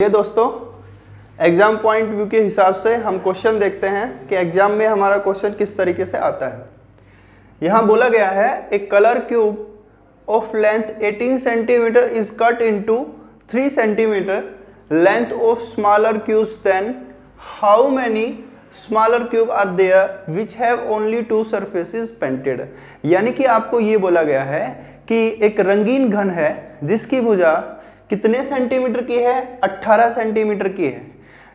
ये दोस्तों exam point view के हिसाब से हम क्वेश्चन देखते हैं कि एग्जाम में हमारा क्वेश्चन किस तरीके से आता है। यहाँ बोला गया है एक colour cube of length 18 centimetre is cut into 3 centimetre length of smaller cubes, then how many smaller cube are there which have only 2 surfaces painted. यानी कि आपको ये बोला गया है कि एक रंगीन घन है जिसकी भुजा कितने सेंटीमीटर की है, 18 सेंटीमीटर की है,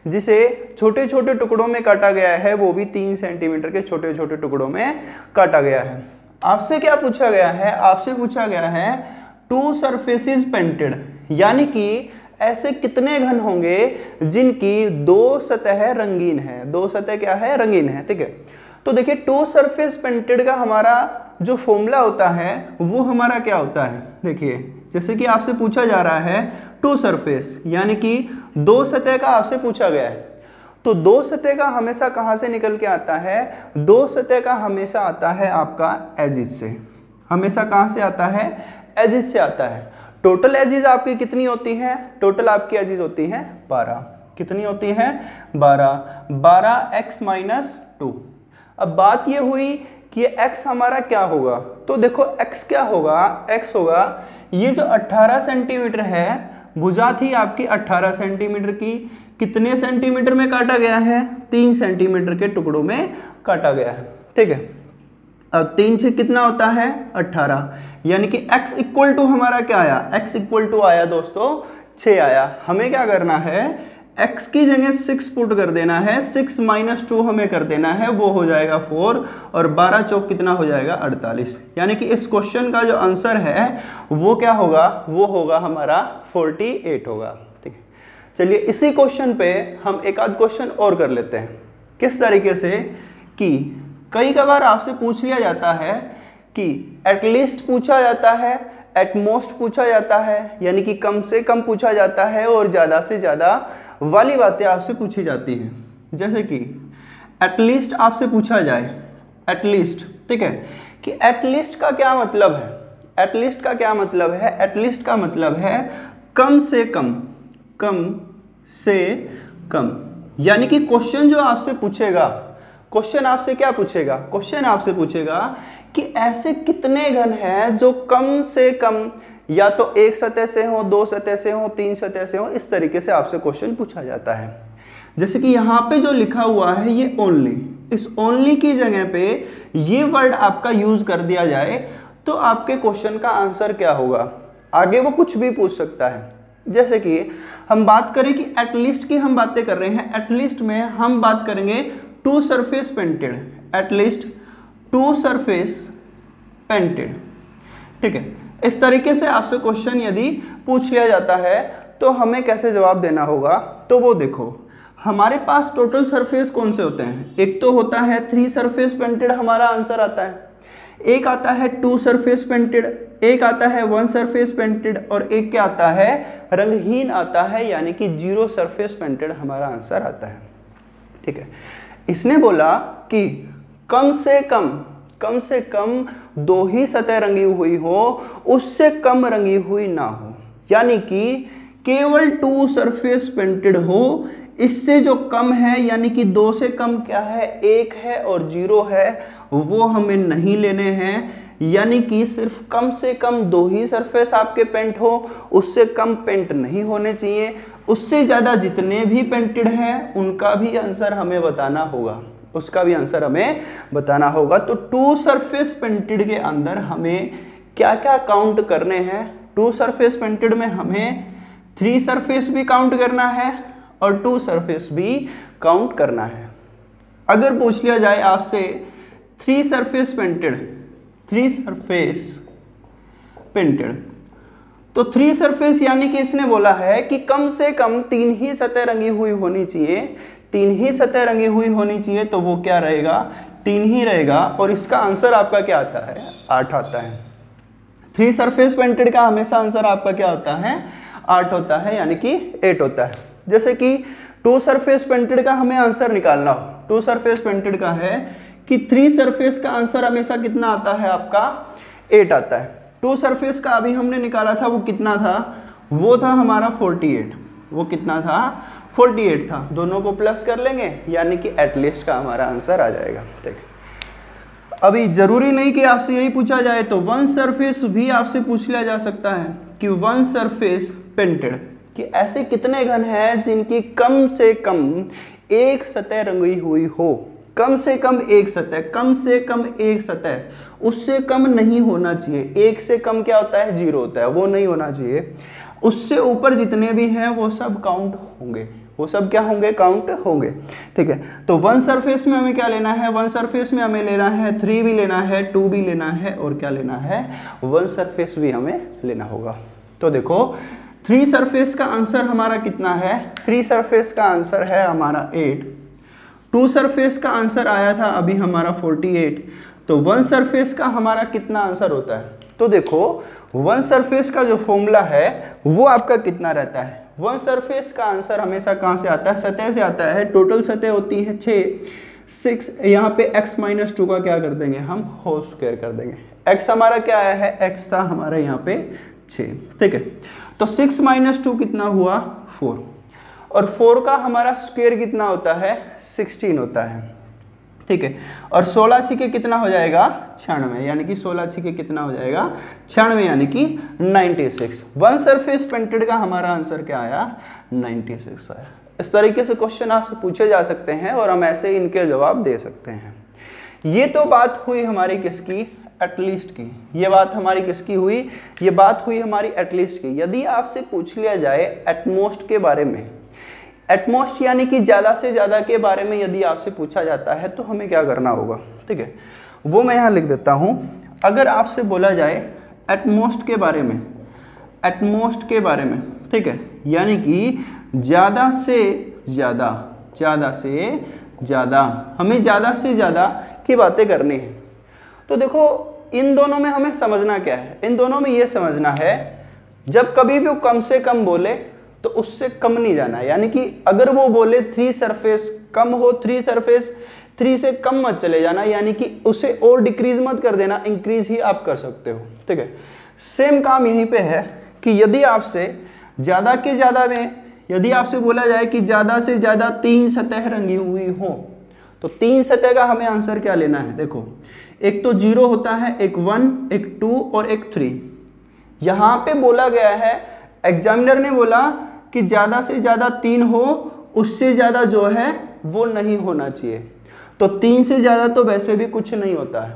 जिसे छोटे छोटे टुकड़ों में काटा गया है, वो भी 3 सेंटीमीटर के छोटे छोटे टुकड़ों में काटा गया है। आपसे क्या पूछा गया है? आपसे पूछा गया है 2 सरफेसेस पेंटेड, यानी कि ऐसे कितने घन होंगे जिनकी 2 सतह रंगीन है। 2 सतह क्या है? रंगीन है। ठीक है, तो देखिए 2 सरफेस पेंटेड का हमारा जो फॉर्मूला होता है वो हमारा क्या होता है। देखिए जैसे कि आपसे पूछा जा रहा है 2 सरफेस, यानी कि 2 सतह का आपसे पूछा गया है, तो 2 सतह का हमेशा कहाँ से निकल के आता है? 2 सतह का हमेशा आता है आपका एजिज से। हमेशा कहाँ से आता है? एजिज से आता है। टोटल एजिज आपकी कितनी होती है? टोटल आपकी एजिज होती है 12। कितनी होती है? 12 x - 2। अब बात ये हुई कि ये x हमारा क्या होगा, तो देखो x क्या होगा? x होगा ये जो 18 सेंटीमीटर है, भुजा थी आपकी 18 सेंटीमीटर की, कितने सेंटीमीटर में काटा गया है? 3 सेंटीमीटर के टुकड़ों में काटा गया है। ठीक है, अब 3 से कितना होता है? 18, यानी कि x इक्वल टू हमारा क्या आया? x इक्वल टू आया दोस्तों 6 आया। हमें क्या करना है? x की जगह 6 पुट कर देना है, 6 - 2 हमें कर देना है, वो हो जाएगा 4, और 12 चौक कितना हो जाएगा? 48। यानी कि इस क्वेश्चन का जो आंसर है वो क्या होगा? वो होगा हमारा 48 होगा। ठीक है, चलिए इसी क्वेश्चन पे हम एक आध क्वेश्चन और कर लेते हैं। किस तरीके से कि कई बार आपसे पूछ लिया जाता है कि एटलीस्ट पूछा जाता है, एट मोस्ट पूछा जाता है, यानी कि कम से कम पूछा जाता है, और ज़्यादा से ज़्यादा वाली बातें आपसे पूछी जाती हैं। जैसे कि एटलीस्ट आपसे पूछा जाए, एटलीस्ट, ठीक है, कि एटलीस्ट का क्या मतलब है? एटलीस्ट का क्या मतलब है? एटलीस्ट का मतलब है कम से कम, कम से कम। यानी कि क्वेश्चन जो आपसे पूछेगा, क्वेश्चन आपसे क्या पूछेगा? क्वेश्चन आपसे पूछेगा कि ऐसे कितने घन हैं जो कम से कम या तो 1 सतह से हो, 2 सतह से हो, 3 सतह से हो। इस तरीके से आपसे क्वेश्चन पूछा जाता है। जैसे कि यहाँ पे जो लिखा हुआ है ये ओनली, इस ओनली की जगह पे ये वर्ड आपका यूज कर दिया जाए तो आपके क्वेश्चन का आंसर क्या होगा? आगे वो कुछ भी पूछ सकता है। जैसे कि हम बात करें कि एटलीस्ट की हम बातें कर रहे हैं, एटलीस्ट में हम बात करेंगे 2 surface painted, at least 2 surface painted. ठीक है, इस तरीके से आपसे क्वेश्चन यदि पूछ लिया जाता है तो हमें कैसे जवाब देना होगा? तो वो देखो, हमारे पास टोटल सरफेस कौन से होते हैं? एक तो होता है 3 सरफेस पेंटेड, हमारा आंसर आता है। एक आता है 2 सरफेस पेंटेड, एक आता है 1 सरफेस पेंटेड, और एक क्या आता है? रंगहीन आता है, यानी कि 0 सरफेस पेंटेड हमारा आंसर आता है। ठीक है, इसने बोला कि कम से कम 2 ही सतह रंगी हुई हो, उससे कम रंगी हुई ना हो, यानी कि केवल 2 सरफेस पेंटेड हो। इससे जो कम है, यानी कि 2 से कम क्या है? 1 है और 0 है, वो हमें नहीं लेने हैं। यानी कि सिर्फ कम से कम 2 ही सरफेस आपके पेंट हो, उससे कम पेंट नहीं होने चाहिए। उससे ज़्यादा जितने भी पेंटेड हैं उनका भी आंसर हमें बताना होगा, उसका भी आंसर हमें बताना होगा। तो 2 सरफेस पेंटेड के अंदर हमें क्या क्या काउंट करने हैं? 2 सरफेस पेंटेड में हमें 3 सरफेस भी काउंट करना है और 2 सरफेस भी काउंट करना है। अगर पूछ लिया जाए आपसे 3 सरफेस पेंटेड, 3 सरफेस पेंटेड, तो 3 सरफेस यानी कि इसने बोला है कि कम से कम 3 ही सतह रंगी हुई होनी चाहिए, 3 ही सतह रंगी हुई होनी चाहिए, तो वो क्या रहेगा? 3 ही रहेगा। और इसका आंसर आपका क्या आता है? 8 आता है। 3 सरफेस पेंटेड का हमेशा आंसर आपका क्या होता है? 8 होता है, यानी कि 8 होता है। जैसे कि 2 सरफेस पेंटेड का हमें आंसर निकालना हो, 2 सरफेस पेंटेड का है कि 3 सरफेस का आंसर हमेशा कितना आता है? आपका 8 आता है। 2 सरफेस का अभी हमने निकाला था, वो कितना था? वो था हमारा 48। वो कितना था 48 था। दोनों को प्लस कर लेंगे यानी कि एटलीस्ट का हमारा आंसर आ जाएगा। ठीक, अभी जरूरी नहीं कि आपसे यही पूछा जाए, तो वन सरफेस भी आपसे पूछ लिया जा सकता है कि वन सरफेस पेंटेड, कि ऐसे कितने घन हैं जिनकी कम से कम एक सतह रंगी हुई हो। कम से कम एक सतह, कम से कम एक सतह, उससे कम नहीं होना चाहिए। एक से कम क्या होता है 0 होता है, वो नहीं होना चाहिए। उससे ऊपर जितने भी हैं वो सब काउंट होंगे, वो सब क्या होंगे काउंट होंगे। ठीक है, तो वन सरफेस में हमें क्या लेना है, वन सरफेस में हमें लेना है 3 भी लेना है, 2 भी लेना है, और क्या लेना है वन सरफेस भी हमें लेना होगा। तो देखो 3 सरफेस का आंसर हमारा कितना है, 3 सरफेस का आंसर है हमारा 8, 2 सरफेस का आंसर आया था अभी हमारा 48, तो वन सरफेस का हमारा कितना आंसर होता है। तो देखो वन सरफेस का जो फॉर्मूला है वो आपका कितना रहता है, वन सरफेस का आंसर हमेशा कहाँ से आता है, सतह से आता है। टोटल सतह होती है 6, यहाँ पे x - 2 का क्या कर देंगे हम होल स्क्वायर कर देंगे। x हमारा क्या आया है, x था हमारा यहाँ पे 6। ठीक है, तो 6 - 2 कितना हुआ 4, और 4 का हमारा स्क्वायर कितना होता है 16 होता है। ठीक है, और 16 छिके कितना हो जाएगा 96, यानी कि 16 छिके कितना हो जाएगा 96, यानी कि 96। वन सरफेस पेंटेड का हमारा आंसर क्या आया 96 आया। इस तरीके से क्वेश्चन आपसे पूछे जा सकते हैं और हम ऐसे इनके जवाब दे सकते हैं। ये तो बात हुई हमारी किसकी, एटलीस्ट की। ये बात हमारी किसकी हुई, ये बात हुई हमारी एटलीस्ट की। यदि आपसे पूछ लिया जाए एटमोस्ट के बारे में, एटमोस्ट यानी कि ज़्यादा से ज़्यादा के बारे में यदि आपसे पूछा जाता है तो हमें क्या करना होगा। ठीक है, वो मैं यहाँ लिख देता हूँ। अगर आपसे बोला जाए एटमोस्ट के बारे में, एटमोस्ट के बारे में, ठीक है, यानी कि ज़्यादा से ज़्यादा, ज़्यादा से ज़्यादा, हमें ज़्यादा से ज़्यादा की बातें करनी है। तो देखो इन दोनों में हमें समझना क्या है, इन दोनों में ये समझना है जब कभी भी वो कम से कम बोले तो उससे कम नहीं जाना, यानी कि अगर वो बोले 3 सरफेस कम हो, 3 सरफेस 3 से कम मत चले जाना, यानी कि उसे और डिक्रीज मत कर देना, इंक्रीज ही आप कर सकते हो। ठीक है, सेम काम यहीं पे है कि यदि आपसे ज़्यादा के ज़्यादा में, यदि आपसे बोला जाए कि ज़्यादा से ज़्यादा 3 सतह रंगी हुई हो, तो 3 सतह का हमें आंसर क्या लेना है। देखो एक तो 0 होता है, एक 1, एक 2 और एक 3। यहाँ पे बोला गया है, एग्जामिनर ने बोला कि ज़्यादा से ज़्यादा 3 हो, उससे ज़्यादा जो है वो नहीं होना चाहिए। तो 3 से ज़्यादा तो वैसे भी कुछ नहीं होता है,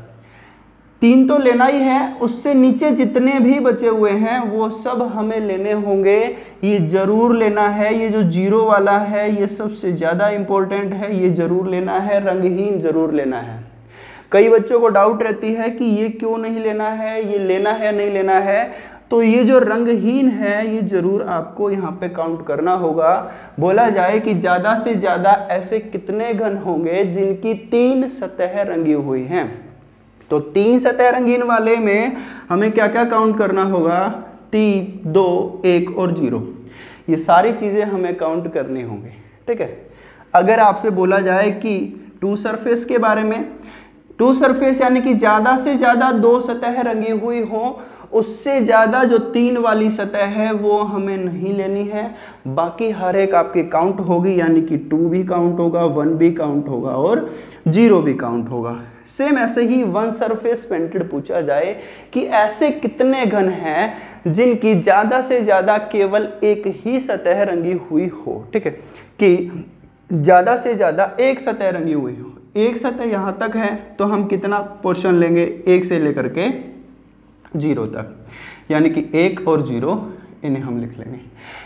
3 तो लेना ही है, उससे नीचे जितने भी बचे हुए हैं वो सब हमें लेने होंगे, ये ज़रूर लेना है। ये जो 0 वाला है ये सबसे ज़्यादा इम्पोर्टेंट है, ये ज़रूर लेना है, रंगहीन ज़रूर लेना है। कई बच्चों को डाउट रहती है कि ये क्यों नहीं लेना है, ये लेना है नहीं लेना है। तो ये जो रंगहीन है ये जरूर आपको यहाँ पे काउंट करना होगा। बोला जाए कि ज़्यादा से ज़्यादा ऐसे कितने घन होंगे जिनकी 3 सतह रंगी हुई हैं, तो 3 सतह रंगीन वाले में हमें क्या क्या काउंट करना होगा, 3, 2, 1 और 0, ये सारी चीज़ें हमें काउंट करनी होंगी। ठीक है, अगर आपसे बोला जाए कि 2 सरफेस के बारे में, 2 सरफेस यानी कि ज़्यादा से ज़्यादा 2 सतह रंगी हुई हो, उससे ज़्यादा जो 3 वाली सतह है वो हमें नहीं लेनी है, बाकी हर एक आपकी काउंट होगी, यानी कि 2 भी काउंट होगा, 1 भी काउंट होगा और 0 भी काउंट होगा। सेम ऐसे ही वन सरफेस पेंटेड पूछा जाए कि ऐसे कितने घन हैं जिनकी ज़्यादा से ज़्यादा केवल एक ही सतह रंगी हुई हो। ठीक है, कि ज़्यादा से ज़्यादा एक सतह रंगी हुई हो, एक सतह यहाँ तक है तो हम कितना पोर्शन लेंगे, 1 से लेकर के 0 तक, यानी कि 1 और 0 इन्हें हम लिख लेंगे।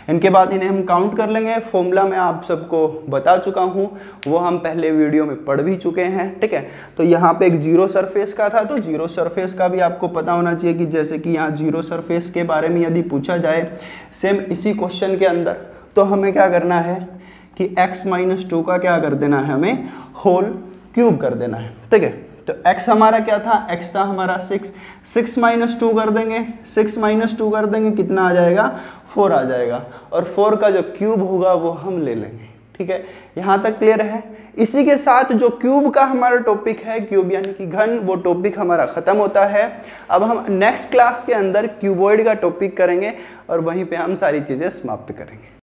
इनके बाद इन्हें हम काउंट कर लेंगे। फॉर्मूला मैं आप सबको बता चुका हूँ, वो हम पहले वीडियो में पढ़ भी चुके हैं। ठीक है, तो यहाँ पे एक 0 सरफेस का था, तो 0 सरफेस का भी आपको पता होना चाहिए कि जैसे कि यहाँ 0 सरफेस के बारे में यदि पूछा जाए सेम इसी क्वेश्चन के अंदर, तो हमें क्या करना है कि x - 2 का क्या कर देना है, हमें होल क्यूब कर देना है। ठीक है, तो x हमारा क्या था, x था हमारा 6, 6 - 2 कर देंगे, 6 - 2 कर देंगे, कितना आ जाएगा 4 आ जाएगा, और 4 का जो क्यूब होगा वो हम ले लेंगे। ठीक है, यहाँ तक क्लियर है। इसी के साथ जो क्यूब का हमारा टॉपिक है, क्यूब यानी कि घन, वो टॉपिक हमारा ख़त्म होता है। अब हम नेक्स्ट क्लास के अंदर क्यूबॉइड का टॉपिक करेंगे और वहीं पे हम सारी चीज़ें समाप्त करेंगे।